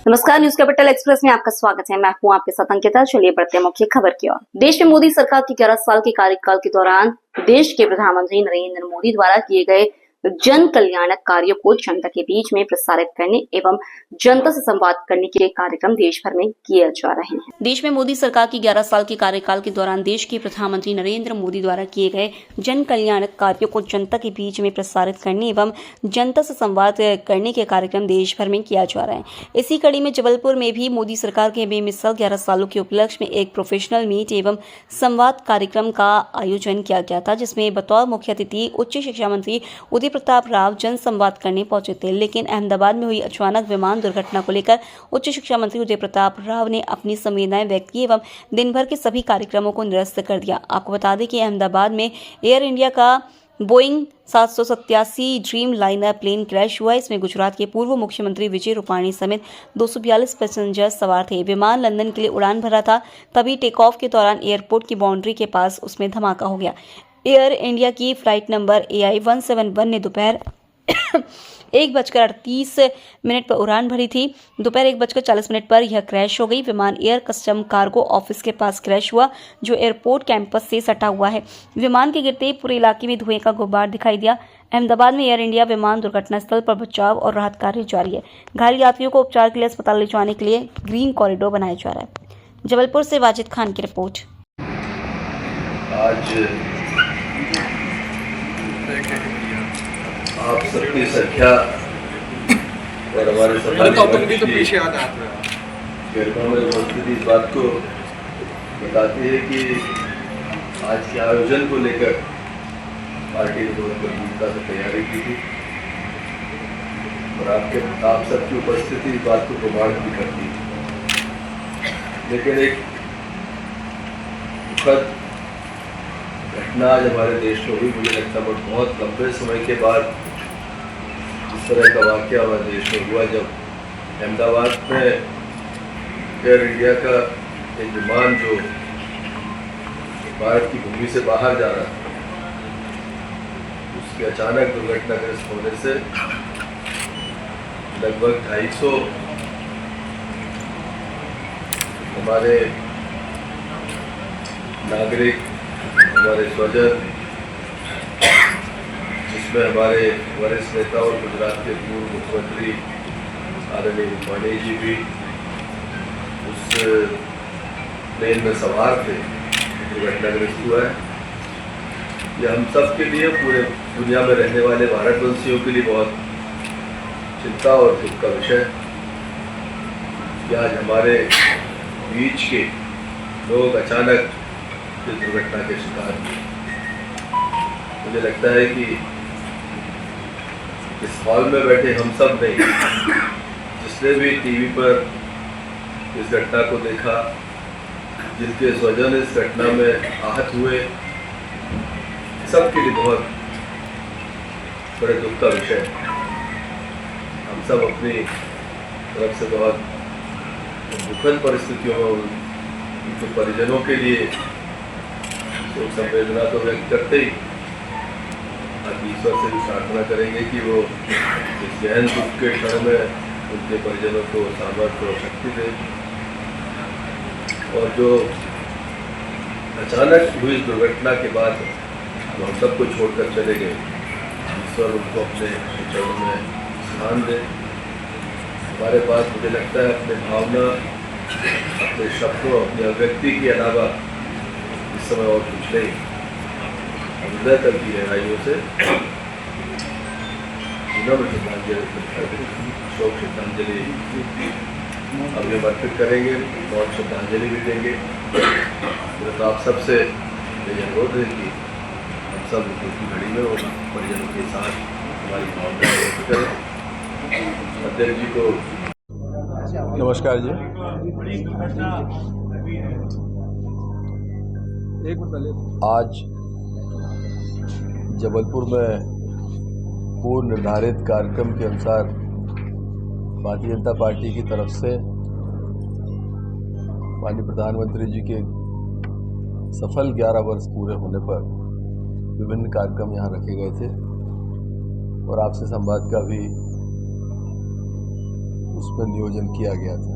नमस्कार, news capital express में आपका स्वागत है। मैं हूं आपके साथ अंकिता। चलिए बढ़ते हैं मुख्य खबर की ओर। देश में मोदी सरकार के 11 साल के कार्यकाल के दौरान देश के प्रधानमंत्री नरेंद्र मोदी द्वारा किए गए जन कल्याणक कार्यों को जनता के बीच में प्रसारित करने एवं जनता से संवाद करने के कार्यक्रम देश भर में किए जा रहे हैं। देश में मोदी सरकार की 11 साल के कार्यकाल के दौरान देश के प्रधानमंत्री नरेंद्र मोदी द्वारा किए गए जन कल्याणक कार्यों को जनता के बीच में प्रसारित करने एवं जनता से संवाद करने के कार्यक्रम देश भर में किया जा रहा है। इसी कड़ी में जबलपुर में भी मोदी सरकार के बेमिसाल 11 सालों के उपलक्ष्य में एक प्रोफेशनल मीट एवं संवाद कार्यक्रम का आयोजन किया गया था, जिसमें बतौर मुख्य अतिथि उच्च शिक्षा मंत्री उदय प्रताप राव जन संवाद करने पहुंचे थे। लेकिन अहमदाबाद में हुई अचानक विमान दुर्घटना को लेकर उच्च शिक्षा मंत्री उदय प्रताप राव ने अपनी संवेदनाएं व्यक्त की एवं दिन भर के सभी कार्यक्रमों को निरस्त कर दिया। आपको बता दें कि अहमदाबाद में एयर इंडिया का Boeing 787 Dreamliner plane crash हुआ। इसमें गुजरात के पूर्व मुख्यमंत्री विजय रूपाणी समेत 242 पैसेंजर सवार थे। विमान लंदन के लिए उड़ान भरा था, तभी टेक ऑफ के दौरान एयरपोर्ट की बाउंड्री के पास उसमें धमाका हो गया। एयर इंडिया की फ्लाइट नंबर AI 171 ने दोपहर 1:38 पर उड़ान भरी थी। दोपहर 1:40 पर यह क्रैश हो गई। विमान एयर कस्टम कार्गो ऑफिस के पास क्रैश हुआ, जो एयरपोर्ट कैंपस से सटा हुआ है। विमान के गिरते पूरे इलाके में धुएं का गुब्बार दिखाई दिया। अहमदाबाद में एयर इंडिया विमान दुर्घटना स्थल पर बचाव और राहत कार्य जारी है। घायल यात्रियों को उपचार के लिए अस्पताल ले जाने के लिए ग्रीन कॉरिडोर बनाया जा रहा है। जबलपुर से वाजिद खान की रिपोर्ट। आज आप सबकी संख्या और हमारे समाज की उपस्थिति इस बात को बताती है कि आज के आयोजन को लेकर पार्टी ने बहुत गंभीरता से तैयारी की थी और आप सबकी उपस्थिति इस बात को प्रमाणित भी करती है। लेकिन एक दुखद घटना आज हमारे देश में हुई। मुझे लगता है बहुत लंबे समय के बाद इस तरह का वाक़या हमारे देश में हुआ, जब अहमदाबाद में एयर इंडिया का एक विमान जो भारत की भूमि से बाहर जा रहा था, उसके अचानक दुर्घटनाग्रस्त होने से लगभग 250 हमारे नागरिक, हमारे स्वजन, जिसमें हमारे वरिष्ठ नेता और गुजरात के पूर्व मुख्यमंत्री आदरणीय रूपाणी जी भी उस प्लेन में सवार थे, दुर्घटनाग्रस्त हुआ है। यह हम सब के लिए, पूरे दुनिया में रहने वाले भारतवंशियों के लिए बहुत चिंता और दुख का विषय है कि आज हमारे बीच के लोग अचानक इस दुर्घटना के शिकार हुए। मुझे लगता है कि इस हॉल में बैठे हम सब ने, जिसने भी टीवी पर इस घटना को देखा, जिनके स्वजन इस घटना में आहत हुए, सबके लिए बहुत बड़े दुख का विषय है। हम सब अपनी तरफ से बहुत दुखद परिस्थितियों में उनके परिजनों के लिए तो संवेदना तो व्यक्त करते ही ईश्वर से भी प्रार्थना करेंगे कि वो इस गहन दुख के क्षण में उनके परिजनों को सामर्थ्य और शक्ति दे। और जो अचानक हुई दुर्घटना के बाद हम सबको छोड़कर चले गए, ईश्वर उनको अपने चरणों में स्थान दे। हमारे पास मुझे लगता है अपने भावना, अपने शब्दों, अपनी अभिव्यक्ति के अलावा इस समय और कुछ नहीं। हृदय तक की गहराइयों से विनम्र श्रद्धांजलि, शोक श्रद्धांजलि अभी हम अर्पित करेंगे और श्रद्धांजलि भी देंगे। तो आप सबसे यही अनुरोध है कि हम सब दुख की घड़ी में और परिजनों के साथ हमारी भावना व्यक्त करें। अध्यक्ष जी को नमस्कार जी। आज जबलपुर में पूर्व निर्धारित कार्यक्रम के अनुसार भारतीय जनता पार्टी की तरफ से माननीय प्रधानमंत्री जी के सफल 11 वर्ष पूरे होने पर विभिन्न कार्यक्रम यहाँ रखे गए थे और आपसे संवाद का भी उसमें नियोजन किया गया था।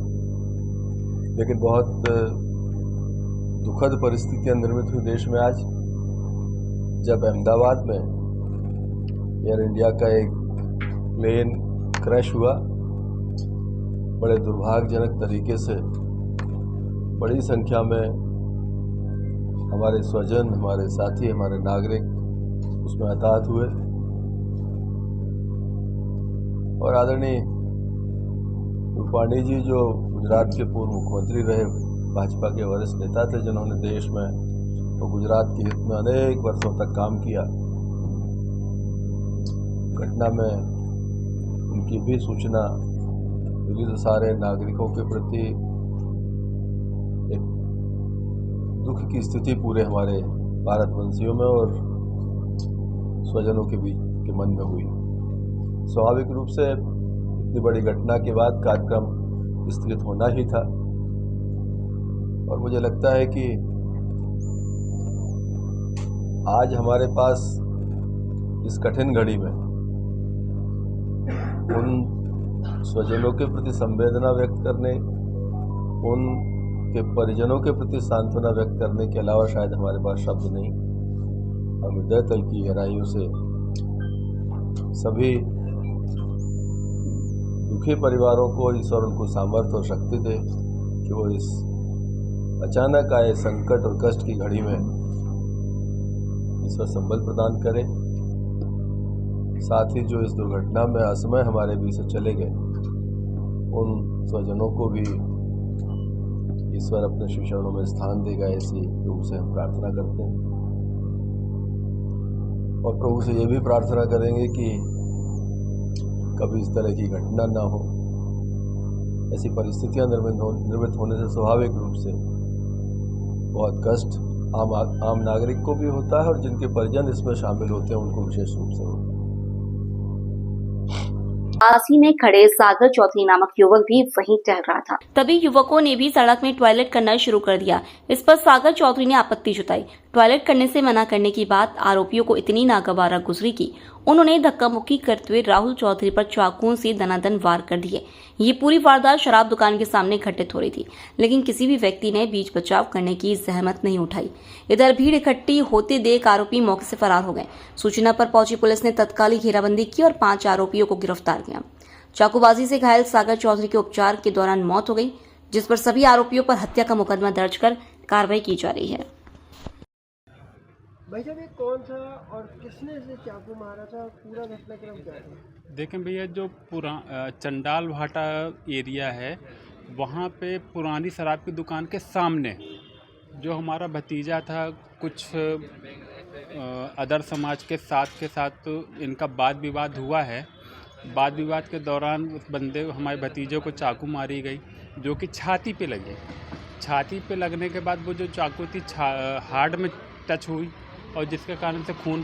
लेकिन बहुत दुखद परिस्थितियां निर्मित हुई देश में आज, जब अहमदाबाद में एयर इंडिया का एक प्लेन क्रैश हुआ। बड़े दुर्भाग्यजनक तरीके से बड़ी संख्या में हमारे स्वजन, हमारे साथी, हमारे नागरिक उसमें हताहत हुए और आदरणीय रूपाणी जी, जो गुजरात के पूर्व मुख्यमंत्री रहे, भाजपा के वरिष्ठ नेता थे, जिन्होंने देश में तो गुजरात के हित में अनेक वर्षों तक काम किया, घटना में उनकी भी सूचना मिली तो सारे नागरिकों के प्रति एक दुख की स्थिति पूरे हमारे भारतवंशियों में और स्वजनों के बीच के मन में हुई। स्वाभाविक रूप से इतनी बड़ी घटना के बाद कार्यक्रम स्थगित होना ही था और मुझे लगता है कि आज हमारे पास इस कठिन घड़ी में उन स्वजनों के प्रति संवेदना व्यक्त करने, उनके परिजनों के प्रति सांत्वना व्यक्त करने के अलावा शायद हमारे पास शब्द नहीं। हम हृदय तल की गहराइयों से सभी दुखी परिवारों को ईश्वर उनको सामर्थ्य और शक्ति दे कि वो इस अचानक आए संकट और कष्ट की घड़ी में ईश्वर संबल प्रदान करे। साथ ही जो इस दुर्घटना में असमय हमारे बीच से चले गए, उन स्वजनों को भी ईश्वर अपने श्री चरणों में स्थान देगा, ऐसी प्रभु से हम प्रार्थना करते हैं। और प्रभु से ये भी प्रार्थना करेंगे कि कभी इस तरह की घटना ना हो। ऐसी परिस्थितियां निर्मित होने से स्वाभाविक रूप से बहुत कष्ट आम नागरिक को भी होता है और जिनके परिजन इसमें शामिल होते हैं उनको विशेष रूप से होता है। पासी में खड़े सागर चौधरी नामक युवक भी वहीं टहल रहा था, तभी युवकों ने भी सड़क में टॉयलेट करना शुरू कर दिया। इस पर सागर चौधरी ने आपत्ति जताई। टॉयलेट करने से मना करने की बात आरोपियों को इतनी नागवार गुजरी कि उन्होंने धक्का मुक्की करते हुए राहुल चौधरी पर चाकुओं से दनादन वार कर दिए। ये पूरी वारदात शराब दुकान के सामने घटित हो रही थी, लेकिन किसी भी व्यक्ति ने बीच बचाव करने की जहमत नहीं उठाई। इधर भीड़ इकट्ठी होते देख आरोपी मौके से फरार हो गए। सूचना पर पहुंची पुलिस ने तत्काल घेराबंदी की और 5 आरोपियों को गिरफ्तार किया। चाकूबाजी से घायल सागर चौधरी के उपचार के दौरान मौत हो गई, जिस पर सभी आरोपियों पर हत्या का मुकदमा दर्ज कर कार्रवाई की जा रही है। भाई साहब, ये कौन था और किसने इसे चाकू मारा था, पूरा घटनाक्रम क्या था? देखें भैया, जो चंडाल भाटा एरिया है, वहाँ पे पुरानी शराब की दुकान के सामने जो हमारा भतीजा था, कुछ अदर समाज के साथ इनका वाद विवाद हुआ है। वाद विवाद के दौरान उस बंदे हमारे भतीजे को चाकू मारी गई, जो कि छाती पे लगी। छाती पे लगने के बाद वो जो चाकू थी हार्ट में टच हुई और जिसके कारण से खून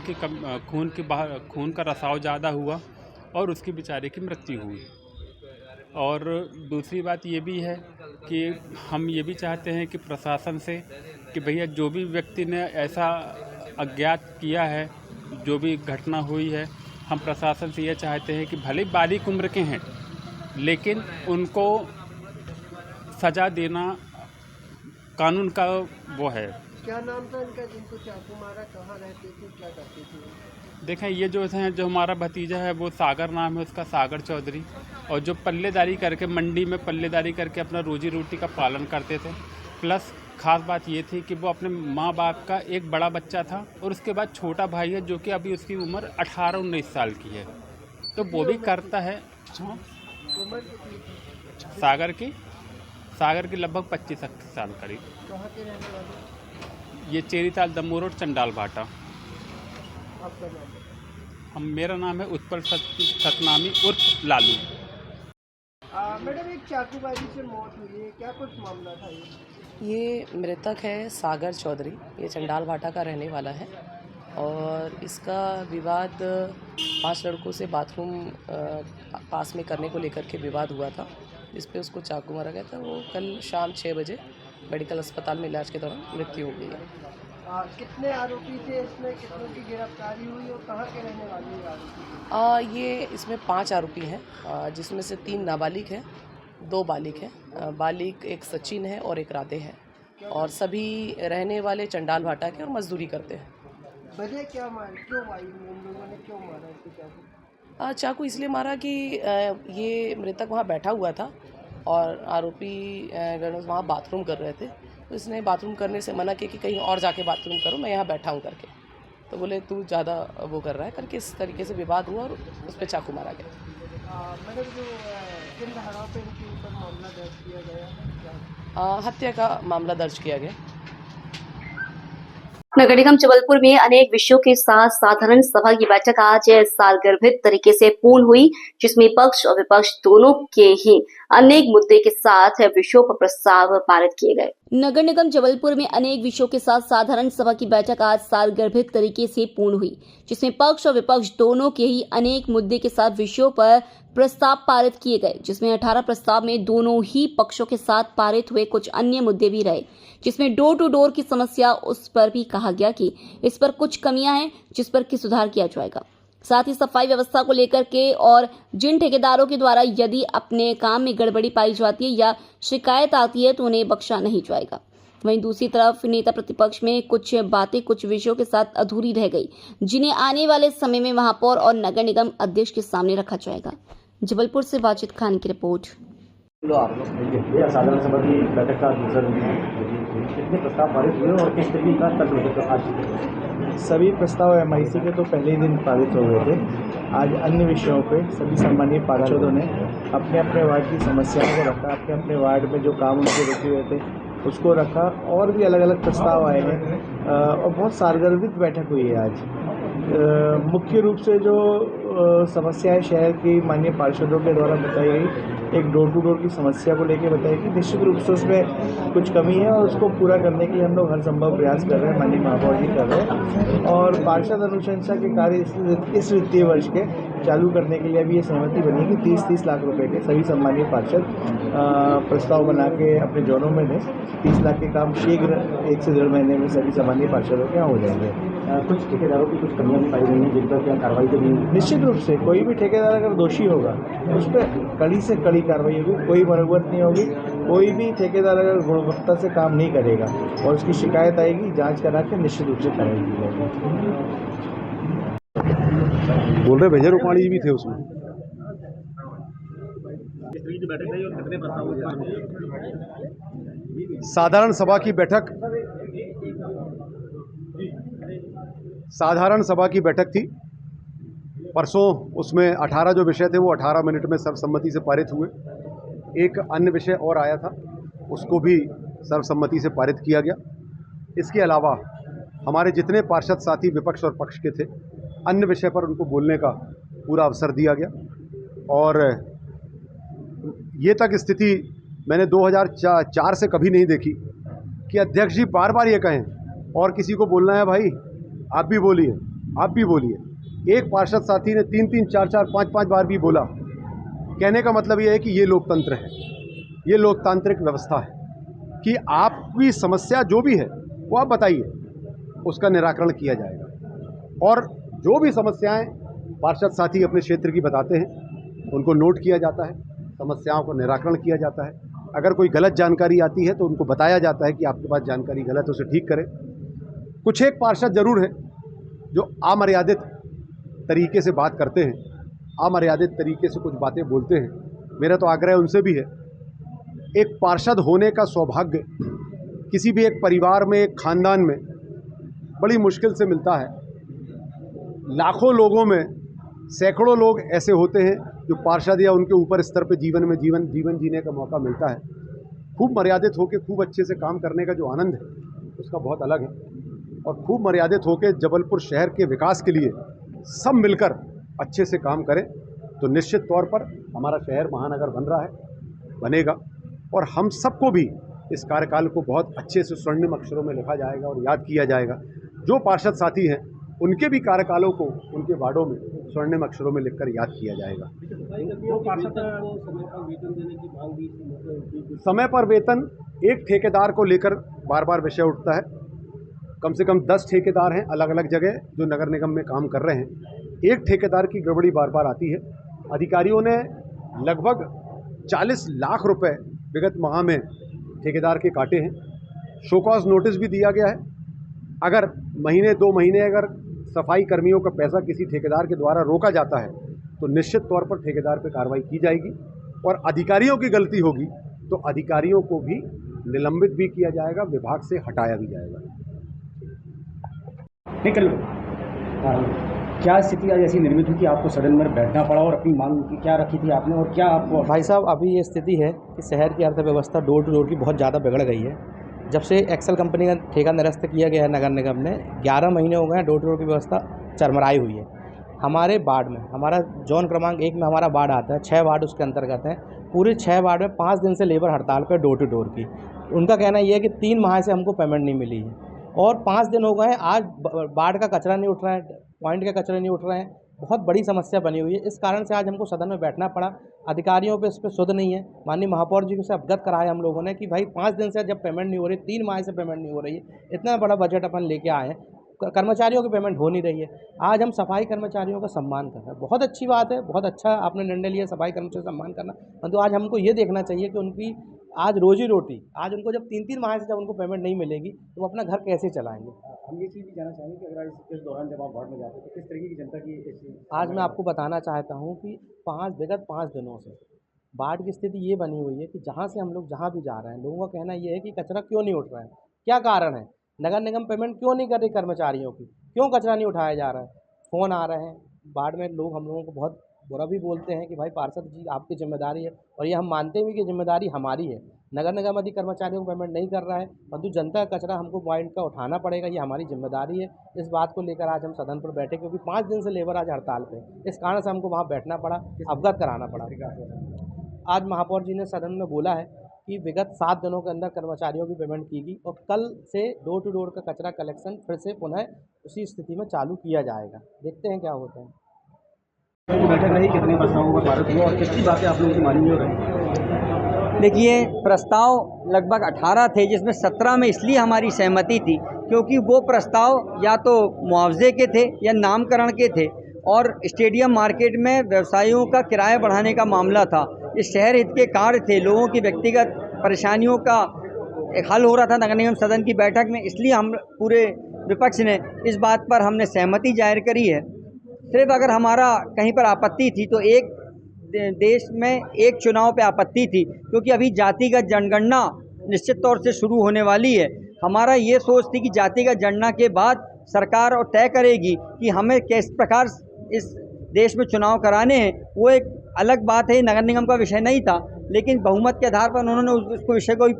का रसाव ज़्यादा हुआ और उसकी बेचारे की मृत्यु हुई। और दूसरी बात ये भी है कि हम ये भी चाहते हैं कि प्रशासन से कि भैया जो भी व्यक्ति ने ऐसा अज्ञात किया है, जो भी घटना हुई है, हम प्रशासन से ये चाहते हैं कि भले बारीक उम्र के हैं लेकिन उनको सज़ा देना कानून का वो है। क्या नाम था इनका जिनको चाकू मारा, कहाँ रहते थे, क्या करते थे? देखें, ये जो है, जो हमारा भतीजा है वो सागर नाम है उसका, सागर चौधरी, और जो पल्लेदारी करके मंडी में पल्लेदारी करके अपना रोजी रोटी का पालन करते थे। प्लस ख़ास बात ये थी कि वो अपने माँ बाप का एक बड़ा बच्चा था और उसके बाद छोटा भाई है जो कि अभी उसकी उम्र 18-19 साल की है, तो वो भी करता है। उम्र कितनी थी सागर की लगभग 25 साल करीब। कहाँ के रहने वाले? ये चेरीताल दमोह रोड चंडाल भाटा। आपका नाम? मेरा नाम है उत्पल सतनामी उर्फ लालू। मैडम, एक चाकूबाजी से मौत हुई है, क्या कुछ मामला था ये मृतक है सागर चौधरी, ये चंडाल भाटा का रहने वाला है और इसका विवाद 5 लड़कों से बाथरूम पास में करने को लेकर के विवाद हुआ था, जिस पे उसको चाकू मारा गया था। वो कल शाम 6 बजे मेडिकल अस्पताल में इलाज के दौरान मृत्यु हो गई है। कितने आरोपी थे इसमें, कितनों की गिरफ्तारी हुई और कहाँ के रहने वाले आरोपी? ये इसमें 5 आरोपी हैं, जिसमें से 3 नाबालिग हैं 2 बालिग हैं। बालिग एक सचिन है और एक राधे है, और सभी रहने वाले चंडाल भाटा के और मजदूरी करते हैं। वजह क्या मारी, क्यों मारी, उन लोगों ने क्यों मारा इसको चाकू? चाकू इसलिए मारा कि ये मृतक वहाँ बैठा हुआ था और आरोपी गणेश वहाँ बाथरूम कर रहे थे, तो इसने बाथरूम करने से मना किया कि कहीं और जाके बाथरूम करो, मैं यहाँ बैठा हूँ करके। तो बोले तू ज़्यादा वो कर रहा है करके, इस तरीके से विवाद हुआ और उस पर चाकू मारा गया। मैडम जो किन धाराओं पे इनके ऊपर मामला दर्ज किया गया है? हत्या का मामला दर्ज किया गया। नगर निगम जबलपुर में अनेक विषयों के साथ साधारण सभा की बैठक आज सालगर्भित तरीके से पूर्ण हुई, जिसमें पक्ष और विपक्ष दोनों के ही अनेक मुद्दे के साथ विषयों पर प्रस्ताव पारित किए गए। नगर निगम जबलपुर में अनेक विषयों के साथ साधारण सभा की बैठक आज सालगर्भित तरीके से पूर्ण हुई, जिसमें पक्ष और विपक्ष दोनों के ही अनेक मुद्दे के साथ विषयों पर प्रस्ताव पारित किए गए, जिसमें 18 प्रस्ताव में दोनों ही पक्षों के साथ पारित हुए कुछ अन्य मुद्दे भी रहे, जिसमें डोर टू डोर की समस्या, उस पर भी कहा गया कि इस पर कुछ कमियां हैं जिस पर कि सुधार किया जाएगा। साथ ही सफाई व्यवस्था को लेकर के और जिन ठेकेदारों के द्वारा यदि अपने काम में गड़बड़ी पाई जाती है या शिकायत आती है तो उन्हें बख्शा नहीं जाएगा। वहीं दूसरी तरफ नेता प्रतिपक्ष में कुछ बातें कुछ विषयों के साथ अधूरी रह गई, जिन्हें आने वाले समय में महापौर और नगर निगम अध्यक्ष के सामने रखा जाएगा। जबलपुर से वाजिद खान की रिपोर्ट। साधारण सभा की बैठक का दूसरा दिन है, कितने प्रस्ताव पारित हुए और किस तरीके का कल बैठक आज? सभी प्रस्ताव MIC के तो पहले ही दिन पारित हो गए थे। आज अन्य विषयों पे सभी सम्मानीय पार्षदों ने अपने अपने वार्ड की समस्याओं को रखा, अपने अपने वार्ड में जो काम उनके रुके हुए थे उसको रखा, और भी अलग अलग प्रस्ताव आए हैं और बहुत सारगर्भित बैठक हुई है आज। मुख्य रूप से जो समस्याएं शहर की माननीय पार्षदों के द्वारा बताई गई, एक डोर टू डोर की समस्या को लेकर बताई कि निश्चित रूप से उसमें कुछ कमी है और उसको पूरा करने के लिए हम लोग हर संभव प्रयास कर रहे हैं, माननीय महापौर जी कर रहे हैं। और पार्षद अनुशंसा के कार्य इस वित्तीय वर्ष के चालू करने के लिए अभी ये सहमति बनी कि 30-30 लाख रुपए के सभी सम्मानीय पार्षद प्रस्ताव बना के अपने जोनों में दें। 30 लाख के काम शीघ्र 1 से 1.5 महीने में सभी सम्मानीय पार्षदों के यहाँ हो जाएंगे। कुछ ठेकेदारों की कुछ कमियां भी पाई गई हैं जिन पर क्या कार्रवाई करेंगे? निश्चित रूप से कोई भी ठेकेदार अगर दोषी होगा उस पर कड़ी से कड़ी कार्रवाई होगी, कोई मरम्मत नहीं होगी। कोई भी ठेकेदार अगर गुणवत्ता से काम नहीं करेगा और उसकी शिकायत आएगी, जांच करा के निश्चित रूप से कार्रवाई की जाएगी। बोल रहे भैया रूपाणी जी भी थे उसमें। साधारण सभा की बैठक थी परसों। उसमें 18 जो विषय थे वो 18 मिनट में सर्वसम्मति से पारित हुए। एक अन्य विषय और आया था, उसको भी सर्वसम्मति से पारित किया गया। इसके अलावा हमारे जितने पार्षद साथी विपक्ष और पक्ष के थे, अन्य विषय पर उनको बोलने का पूरा अवसर दिया गया। और ये तक स्थिति मैंने 2004 से कभी नहीं देखी कि अध्यक्ष जी बार बार ये कहें और किसी को बोलना है भाई आप भी बोलिए, आप भी बोलिए। एक पार्षद साथी ने 3-3, 4-4, 5-5 बार भी बोला। कहने का मतलब ये है कि ये लोकतंत्र है, ये लोकतांत्रिक व्यवस्था है कि आपकी समस्या जो भी है वो आप बताइए, उसका निराकरण किया जाएगा। और जो भी समस्याएं पार्षद साथी अपने क्षेत्र की बताते हैं उनको नोट किया जाता है, समस्याओं को निराकरण किया जाता है। अगर कोई गलत जानकारी आती है तो उनको बताया जाता है कि आपके पास जानकारी गलत है, उसे ठीक करें। कुछ एक पार्षद जरूर हैं जो अमर्यादित तरीके से बात करते हैं, अमर्यादित तरीके से कुछ बातें बोलते हैं। मेरा तो आग्रह उनसे भी है, एक पार्षद होने का सौभाग्य किसी भी एक परिवार में, एक खानदान में बड़ी मुश्किल से मिलता है। लाखों लोगों में सैकड़ों लोग ऐसे होते हैं जो पार्षद या उनके ऊपर स्तर पे जीवन जीने का मौका मिलता है। खूब मर्यादित होकर खूब अच्छे से काम करने का जो आनंद है उसका बहुत अलग है। और खूब मर्यादित होकर जबलपुर शहर के विकास के लिए सब मिलकर अच्छे से काम करें तो निश्चित तौर पर हमारा शहर महानगर बन रहा है, बनेगा। और हम सबको भी इस कार्यकाल को बहुत अच्छे से स्वर्णिम अक्षरों में लिखा जाएगा और याद किया जाएगा। जो पार्षद साथी हैं उनके भी कार्यकालों को उनके वार्डों में स्वर्णिम अक्षरों में लिखकर याद किया जाएगा। समय पर वेतन एक ठेकेदार को लेकर बार बार विषय उठता है। कम से कम 10 ठेकेदार हैं अलग अलग जगह जो नगर निगम में काम कर रहे हैं। एक ठेकेदार की गड़बड़ी बार बार आती है। अधिकारियों ने लगभग 40 लाख रुपए विगत माह में ठेकेदार के काटे हैं। शो कॉज नोटिस भी दिया गया है। अगर महीने 2 महीने अगर सफाई कर्मियों का पैसा किसी ठेकेदार के द्वारा रोका जाता है तो निश्चित तौर पर ठेकेदार पर कार्रवाई की जाएगी, और अधिकारियों की गलती होगी तो अधिकारियों को भी निलंबित भी किया जाएगा, विभाग से हटाया भी जाएगा। निकल क्या स्थिति आज ऐसी निर्मित हुई कि आपको सदन में बैठना पड़ा, और अपनी मांग क्या रखी थी आपने, और क्या आपको? भाई साहब, अभी ये स्थिति है कि शहर की अर्थव्यवस्था डोर टू डोर की बहुत ज़्यादा बिगड़ गई है। जब से एक्सेल कंपनी का ठेका निरस्त किया गया है नगर निगम ने, 11 महीने हो गए हैं, डोर टू डोर की व्यवस्था चरमराई हुई है। हमारे वार्ड में, हमारा जोन क्रमांक 1 में हमारा वार्ड आता है, 6 वार्ड उसके अंतर्गत हैं। पूरे 6 वार्ड में 5 दिन से लेबर हड़ताल पर डोर टू डोर की। उनका कहना ये है कि 3 माह से हमको पेमेंट नहीं मिली है, और 5 दिन हो गए हैं, आज वार्ड का कचरा नहीं उठ रहा है, पॉइंट के कचरे नहीं उठ रहे हैं। बहुत बड़ी समस्या बनी हुई है। इस कारण से आज हमको सदन में बैठना पड़ा। अधिकारियों पे इस पर सुध नहीं है। माननीय महापौर जी से अवगत कराया हम लोगों ने कि भाई 5 दिन से जब पेमेंट नहीं हो रही, 3 माह से पेमेंट नहीं हो रही है, इतना बड़ा बजट अपन लेके आए हैं, कर्मचारियों की पेमेंट हो नहीं रही है। आज हम सफाई कर्मचारियों का सम्मान कर रहे हैं, बहुत अच्छी बात है, बहुत अच्छा आपने निर्णय लिया सफाई कर्मचारियों का सम्मान करना। परंतु आज हमको ये देखना चाहिए कि उनकी आज रोजी रोटी, आज उनको जब 3-3 माह से जब उनको पेमेंट नहीं मिलेगी तो वो अपना घर कैसे चलाएंगे। हम ये चीज़ भी जानना चाहेंगे कि अगर इस दौरान जब आप वार्ड में जाते हैं तो किस तरीके की जनता की आज मैं आपको बताना चाहता हूँ कि विगत 5 दिनों से वार्ड की स्थिति ये बनी हुई है कि जहाँ से हम लोग जहाँ भी जा रहे हैं, लोगों का कहना ये है कि कचरा क्यों नहीं उठ रहा है, क्या कारण है, नगर निगम पेमेंट क्यों नहीं कर रही कर्मचारियों की, क्यों कचरा नहीं उठाया जा रहा है। फ़ोन आ रहे हैं वार्ड में, लोग हम लोगों को बहुत बुरा भी बोलते हैं कि भाई पार्षद जी आपकी जिम्मेदारी है, और ये हम मानते भी कि जिम्मेदारी हमारी है। नगर निगम यदि कर्मचारियों को पेमेंट नहीं कर रहा है, परंतु जनता का कचरा हमको पॉइंट का उठाना पड़ेगा, ये हमारी जिम्मेदारी है। इस बात को लेकर आज हम सदन पर बैठे, क्योंकि 5 दिन से लेबर आज हड़ताल पे, इस कारण से हमको वहाँ बैठना पड़ा, अवगत कराना पड़ा। आज महापौर जी ने सदन में बोला है कि विगत 7 दिनों के अंदर कर्मचारियों की पेमेंट की गई, और कल से डोर टू डोर का कचरा कलेक्शन फिर से पुनः उसी स्थिति में चालू किया जाएगा। देखते हैं क्या होता है। बैठक रही, कितने प्रस्तावों पर पारित हुआ और कितनी बातें आप लोगों की मानी हो रही? देखिए, प्रस्ताव लगभग 18 थे, जिसमें 17 में इसलिए हमारी सहमति थी क्योंकि वो प्रस्ताव या तो मुआवजे के थे या नामकरण के थे, और स्टेडियम मार्केट में व्यवसायियों का किराया बढ़ाने का मामला था। ये शहर हित के कार्य थे, लोगों की व्यक्तिगत परेशानियों का एक हल हो रहा था नगर निगम सदन की बैठक में, इसलिए हम पूरे विपक्ष ने इस बात पर हमने सहमति जाहिर करी है। सिर्फ अगर हमारा कहीं पर आपत्ति थी तो एक देश में एक चुनाव पे आपत्ति थी, क्योंकि अभी जातिगत जनगणना निश्चित तौर से शुरू होने वाली है। हमारा ये सोच थी कि जातिगत जनगणना के बाद सरकार और तय करेगी कि हमें किस प्रकार इस देश में चुनाव कराने हैं, वो एक अलग बात है, नगर निगम का विषय नहीं था, लेकिन बहुमत के आधार पर उन्होंने उसको विषय को भी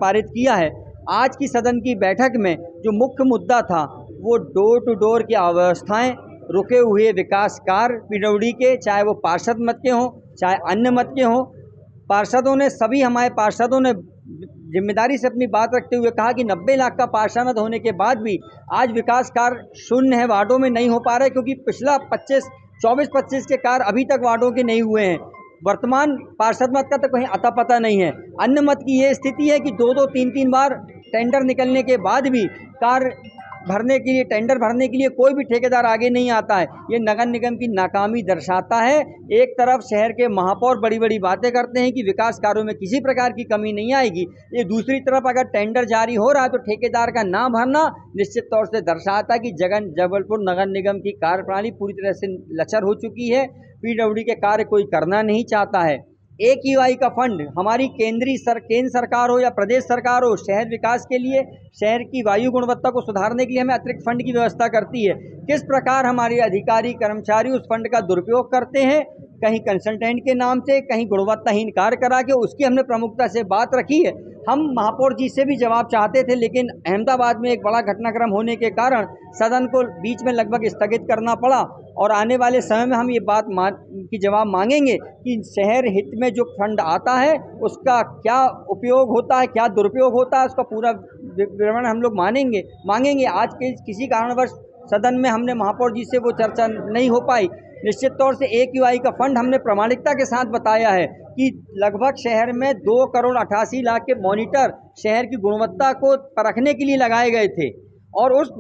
पारित किया है। आज की सदन की बैठक में जो मुख्य मुद्दा था वो डोर टू डोर की अव्यवस्थाएँ, रुके हुए विकास कार्य पीडब्ल्यूडी के, चाहे वो पार्षद मत के हों चाहे अन्य मत के हों। सभी हमारे पार्षदों ने जिम्मेदारी से अपनी बात रखते हुए कहा कि 90 लाख का पार्षद होने के बाद भी आज विकास कार्य शून्य है, वार्डों में नहीं हो पा रहे, क्योंकि पिछला 24-25 के कार्य अभी तक वार्डों के नहीं हुए हैं। वर्तमान पार्षद मत का तो कहीं अता पता नहीं है। अन्य मत की ये स्थिति है कि 2-2, 3-3 बार टेंडर निकलने के बाद भी कार्य भरने के लिए, टेंडर भरने के लिए कोई भी ठेकेदार आगे नहीं आता है। ये नगर निगम की नाकामी दर्शाता है। एक तरफ शहर के महापौर बड़ी बड़ी बातें करते हैं कि विकास कार्यों में किसी प्रकार की कमी नहीं आएगी, ये दूसरी तरफ अगर टेंडर जारी हो रहा है तो ठेकेदार का ना भरना निश्चित तौर से दर्शाता है कि जबलपुर नगर निगम की कार्यप्रणाली पूरी तरह से लचर हो चुकी है। पीडब्ल्यूडी के कार्य कोई करना नहीं चाहता है। AQI का फंड हमारी केंद्र सरकार हो या प्रदेश सरकार हो, शहर विकास के लिए, शहर की वायु गुणवत्ता को सुधारने के लिए हमें अतिरिक्त फंड की व्यवस्था करती है। किस प्रकार हमारे अधिकारी कर्मचारी उस फंड का दुरुपयोग करते हैं, कहीं कंसल्टेंट के नाम से, कहीं गुणवत्ताहीन कार्य करा के, उसकी हमने प्रमुखता से बात रखी है। हम महापौर जी से भी जवाब चाहते थे, लेकिन अहमदाबाद में एक बड़ा घटनाक्रम होने के कारण सदन को बीच में लगभग स्थगित करना पड़ा, और आने वाले समय में हम ये बात की जवाब मांगेंगे कि शहर हित में जो फंड आता है उसका क्या उपयोग होता है, क्या दुरुपयोग होता है, उसका पूरा विवरण हम लोग मांगेंगे। आज के किसी कारणवश सदन में हमने महापौर जी से वो चर्चा नहीं हो पाई। निश्चित तौर से AQI का फंड हमने प्रामाणिकता के साथ बताया है कि लगभग शहर में 2 करोड़ 88 लाख के मॉनिटर शहर की गुणवत्ता को परखने के लिए लगाए गए थे, और उस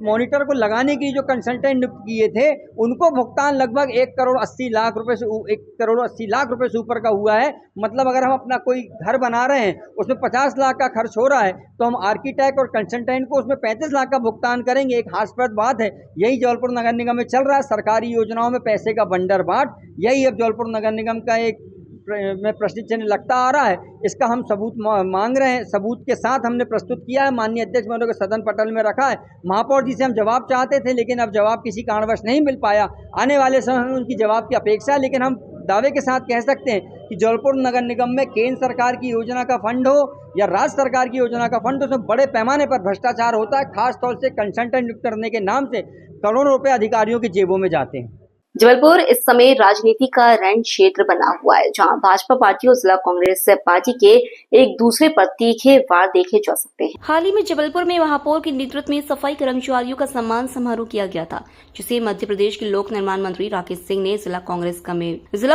मॉनिटर को लगाने के लिए जो कंसल्टेंट नियुक्त किए थे उनको भुगतान लगभग 1,80,00,000 रुपए से 1,80,00,000 रुपए से ऊपर का हुआ है। मतलब अगर हम अपना कोई घर बना रहे हैं उसमें 50 लाख का खर्च हो रहा है तो हम आर्किटेक्ट और कंसल्टेंट को उसमें 35 लाख का भुगतान करेंगे। एक हास्यास्पद बात है। यही जबलपुर नगर निगम में चल रहा है, सरकारी योजनाओं में पैसे का बंडर बाट। यही अब जबलपुर नगर निगम का एक में प्रश्न चिन्ह लगता आ रहा है। इसका हम सबूत मांग रहे हैं। सबूत के साथ हमने प्रस्तुत किया है, माननीय अध्यक्ष महोदय के सदन पटल में रखा है। महापौर जी से हम जवाब चाहते थे लेकिन अब जवाब किसी कारणवश नहीं मिल पाया। आने वाले समय में उनकी जवाब की अपेक्षा है, लेकिन हम दावे के साथ कह सकते हैं कि जबलपुर नगर निगम में केंद्र सरकार की योजना का फंड हो या राज्य सरकार की योजना का फंड, उसमें बड़े पैमाने पर भ्रष्टाचार होता है। खासतौर से कंसल्टेंट नियुक्त करने के नाम से करोड़ों रुपए अधिकारियों की जेबों में जाते हैं। जबलपुर इस समय राजनीति का रण क्षेत्र बना हुआ है, जहां भाजपा पार्टी और जिला कांग्रेस पार्टी के एक दूसरे पर तीखे वार देखे जा सकते हैं। हाल ही में जबलपुर में महापौर के नेतृत्व में सफाई कर्मचारियों का सम्मान समारोह किया गया था, जिसे मध्य प्रदेश के लोक निर्माण मंत्री राकेश सिंह ने जिला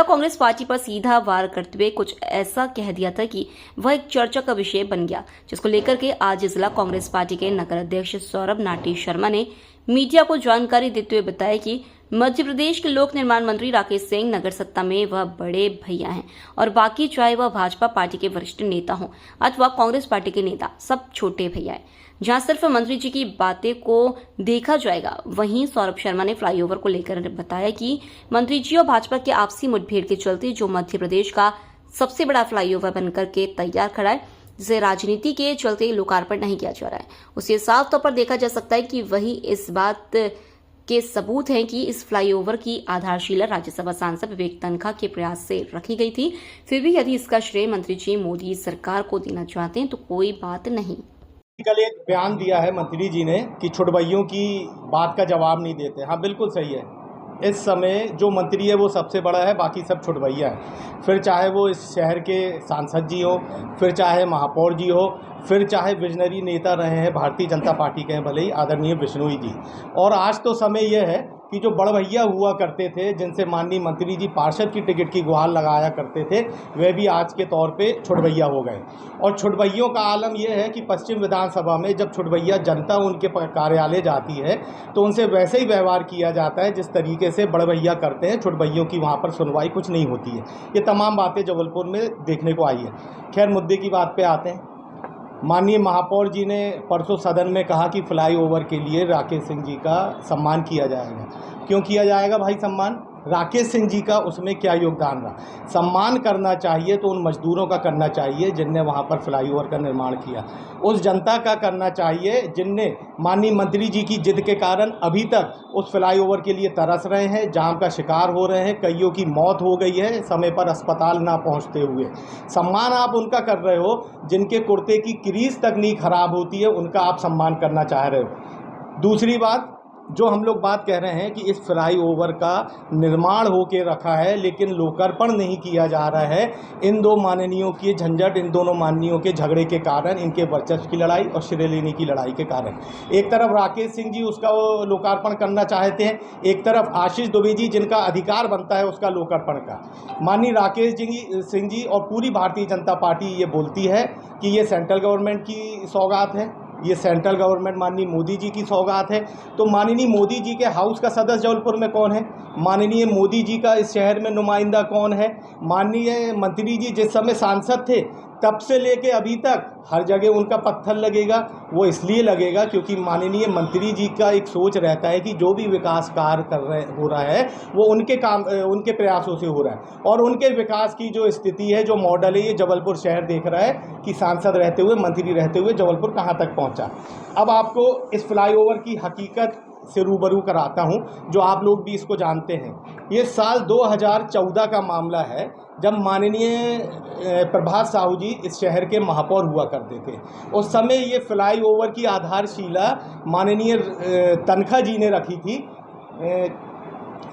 कांग्रेस पार्टी पर सीधा वार करते हुए कुछ ऐसा कह दिया था कि वह एक चर्चा का विषय बन गया, जिसको लेकर के आज जिला कांग्रेस पार्टी के नगर अध्यक्ष सौरभ नाटी शर्मा ने मीडिया को जानकारी देते हुए बताया कि मध्य प्रदेश के लोक निर्माण मंत्री राकेश सिंह नगर सत्ता में वह बड़े भैया हैं और बाकी चाहे वह भाजपा पार्टी के वरिष्ठ नेता हों अथवा कांग्रेस पार्टी के नेता, सब छोटे भैया हैं। जहां सिर्फ मंत्री जी की बातें को देखा जाएगा, वहीं सौरभ शर्मा ने फ्लाईओवर को लेकर बताया कि मंत्री जी और भाजपा के आपसी मुठभेड़ के चलते जो मध्य प्रदेश का सबसे बड़ा फ्लाईओवर बनकर के तैयार खड़ा है, जिसे राजनीति के चलते लोकार्पण नहीं किया जा रहा है, उसे साफ तौर पर देखा जा सकता है कि वही इस बात के सबूत हैं कि इस फ्लाईओवर की आधारशिला राज्यसभा सांसद विवेक तनखा के प्रयास से रखी गई थी। फिर भी यदि इसका श्रेय मंत्री जी मोदी सरकार को देना चाहते हैं तो कोई बात नहीं। कल एक बयान दिया है मंत्री जी ने कि छुटभइयों की बात का जवाब नहीं देते। हाँ, बिल्कुल सही है। इस समय जो मंत्री है वो सबसे बड़ा है, बाकी सब छुटभइया है। फिर चाहे वो इस शहर के सांसद जी हो, फिर चाहे महापौर जी हो, फिर चाहे विजनरी नेता रहे हैं भारतीय जनता पार्टी के हैं, भले ही आदरणीय बिश्नोई जी। और आज तो समय यह है कि जो बड़ भैया हुआ करते थे, जिनसे माननीय मंत्री जी पार्षद की टिकट की गुहार लगाया करते थे, वे भी आज के तौर पे छुटभैया हो गए। और छुटभैयों का आलम यह है कि पश्चिम विधानसभा में जब छुटभैया जनता उनके कार्यालय जाती है तो उनसे वैसे ही व्यवहार किया जाता है जिस तरीके से बड़ भैया करते हैं। छुटभैयों की वहाँ पर सुनवाई कुछ नहीं होती है। ये तमाम बातें जबलपुर में देखने को आई है। खैर, मुद्दे की बात पे आते हैं। माननीय महापौर जी ने परसों सदन में कहा कि फ्लाईओवर के लिए राकेश सिंह जी का सम्मान किया जाएगा। क्यों किया जाएगा भाई सम्मान? राकेश सिंह जी का उसमें क्या योगदान रहा? सम्मान करना चाहिए तो उन मजदूरों का करना चाहिए जिनने वहाँ पर फ्लाईओवर का निर्माण किया, उस जनता का करना चाहिए जिनने माननीय मंत्री जी की जिद के कारण अभी तक उस फ्लाईओवर के लिए तरस रहे हैं, जाम का शिकार हो रहे हैं, कईयों की मौत हो गई है समय पर अस्पताल ना पहुँचते हुए। सम्मान आप उनका कर रहे हो जिनके कुर्ते की क्रीज तक नहीं खराब होती है, उनका आप सम्मान करना चाह रहे हो। दूसरी बात, जो हम लोग बात कह रहे हैं कि इस फ्लाईओवर का निर्माण होके रखा है लेकिन लोकार्पण नहीं किया जा रहा है, इन दो माननीयों की झंझट, इन दोनों माननीयों के झगड़े के कारण, इनके वर्चस्व की लड़ाई और श्रेय लेने की लड़ाई के कारण। एक तरफ राकेश सिंह जी उसका लोकार्पण करना चाहते हैं, एक तरफ आशीष दुबे जी जिनका अधिकार बनता है उसका लोकार्पण का। माननीय राकेश सिंह जी और पूरी भारतीय जनता पार्टी ये बोलती है कि ये सेंट्रल गवर्नमेंट की सौगात है, ये सेंट्रल गवर्नमेंट माननीय मोदी जी की सौगात है। तो माननीय मोदी जी के हाउस का सदस्य जबलपुर में कौन है? माननीय मोदी जी का इस शहर में नुमाइंदा कौन है? माननीय मंत्री जी जिस समय सांसद थे तब से लेके अभी तक हर जगह उनका पत्थर लगेगा। वो इसलिए लगेगा क्योंकि माननीय मंत्री जी का एक सोच रहता है कि जो भी विकास कार्य हो रहा है वो उनके प्रयासों से हो रहा है, और उनके विकास की जो स्थिति है, जो मॉडल है, ये जबलपुर शहर देख रहा है कि सांसद रहते हुए, मंत्री रहते हुए जबलपुर कहाँ तक पहुँचा। अब आपको इस फ्लाईओवर की हकीकत से रूबरू कराता हूं, जो आप लोग भी इसको जानते हैं। ये साल 2014 का मामला है जब माननीय प्रभात साहू जी इस शहर के महापौर हुआ करते थे। उस समय ये फ्लाईओवर की आधारशिला माननीय तनखा जी ने रखी थी।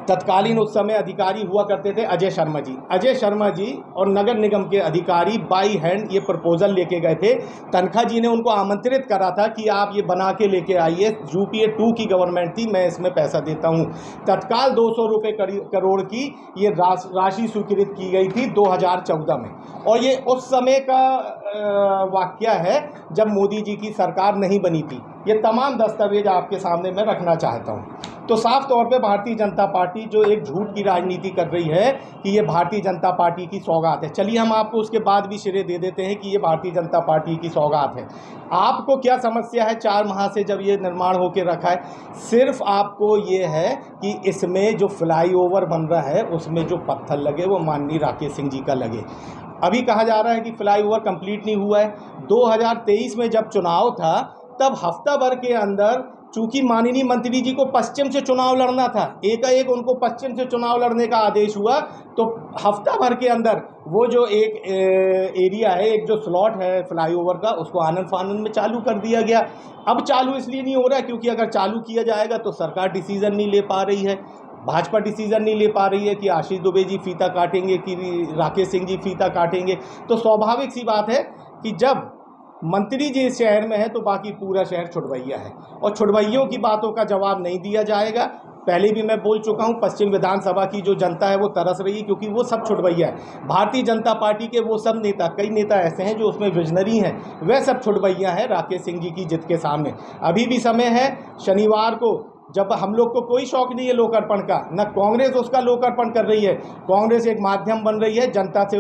तत्कालीन उस समय अधिकारी हुआ करते थे अजय शर्मा जी। अजय शर्मा जी और नगर निगम के अधिकारी बाई हैंड ये प्रपोजल लेके गए थे। तनखा जी ने उनको आमंत्रित करा था कि आप ये बना के लेके आइए, यूपीए 2 की गवर्नमेंट थी, मैं इसमें पैसा देता हूँ। तत्काल 200 रुपये करोड़ की ये राशि स्वीकृत की गई थी 2014 में, और ये उस समय का वाकया है जब मोदी जी की सरकार नहीं बनी थी। ये तमाम दस्तावेज आपके सामने मैं रखना चाहता हूँ। तो साफ तौर पे भारतीय जनता पार्टी जो एक झूठ की राजनीति कर रही है कि ये भारतीय जनता पार्टी की सौगात है। चलिए हम आपको उसके बाद भी श्रेय दे देते हैं कि ये भारतीय जनता पार्टी की सौगात है। आपको क्या समस्या है 4 माह से जब ये निर्माण होकर रखा है? सिर्फ आपको ये है कि इसमें जो फ्लाईओवर बन रहा है उसमें जो पत्थर लगे वो माननीय राकेश सिंह जी का लगे। अभी कहा जा रहा है कि फ्लाईओवर कंप्लीट नहीं हुआ है। 2023 में जब चुनाव था तब हफ्ता भर के अंदर चूंकि माननीय मंत्री जी को पश्चिम से चुनाव लड़ना था, एकाएक उनको पश्चिम से चुनाव लड़ने का आदेश हुआ, तो हफ्ता भर के अंदर वो जो एक एरिया है, एक जो स्लॉट है फ्लाईओवर का, उसको आनन फानन में चालू कर दिया गया। अब चालू इसलिए नहीं हो रहा है क्योंकि अगर चालू किया जाएगा तो सरकार डिसीज़न नहीं ले पा रही है, भाजपा डिसीज़न नहीं ले पा रही है कि आशीष दुबे जी फीता काटेंगे कि राकेश सिंह जी फीता काटेंगे। तो स्वाभाविक सी बात है कि जब मंत्री जी इस शहर में है तो बाकी पूरा शहर छुड़वैया है और छुड़वैयों की बातों का जवाब नहीं दिया जाएगा। पहले भी मैं बोल चुका हूं, पश्चिम विधानसभा की जो जनता है वो तरस रही है क्योंकि वो सब छुड़वैया है। भारतीय जनता पार्टी के वो सब नेता, कई नेता ऐसे हैं जो उसमें विजनरी हैं, वह सब छुड़वैया हैं राकेश सिंह जी की जिद के सामने। अभी भी समय है, शनिवार को जब हम लोग को कोई शौक नहीं है लोकार्पण का, न कांग्रेस उसका लोकार्पण कर रही है, कांग्रेस एक माध्यम बन रही है जनता से